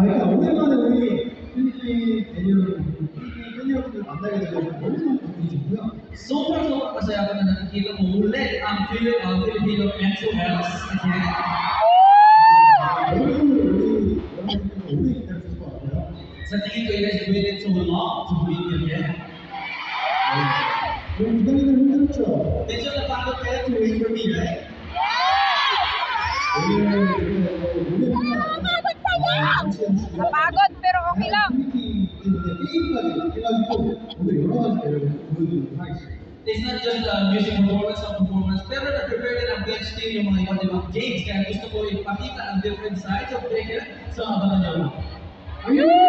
일단 오랜만에 우리 필리핀 팬여러분들 만나게 돼서 너무너무 기쁘고요. Sobrang masaya ko na nakikita mo ulit ang Filipino mental health again. 여러분들 오래 기다리실 것 같아요. Sa tingin ko, you guys waited so long to meet me again. 너무 기다리는 힘들었죠? Medyo napagod kayo to wait for me, right? Napagod pero okay lang. It's not just music performance, pero na-prepare din ang bench team yung mga iba't ibang games. Kaya gusto ko ipakita ang different sides of cricket sa mga bananyaw. Ayun!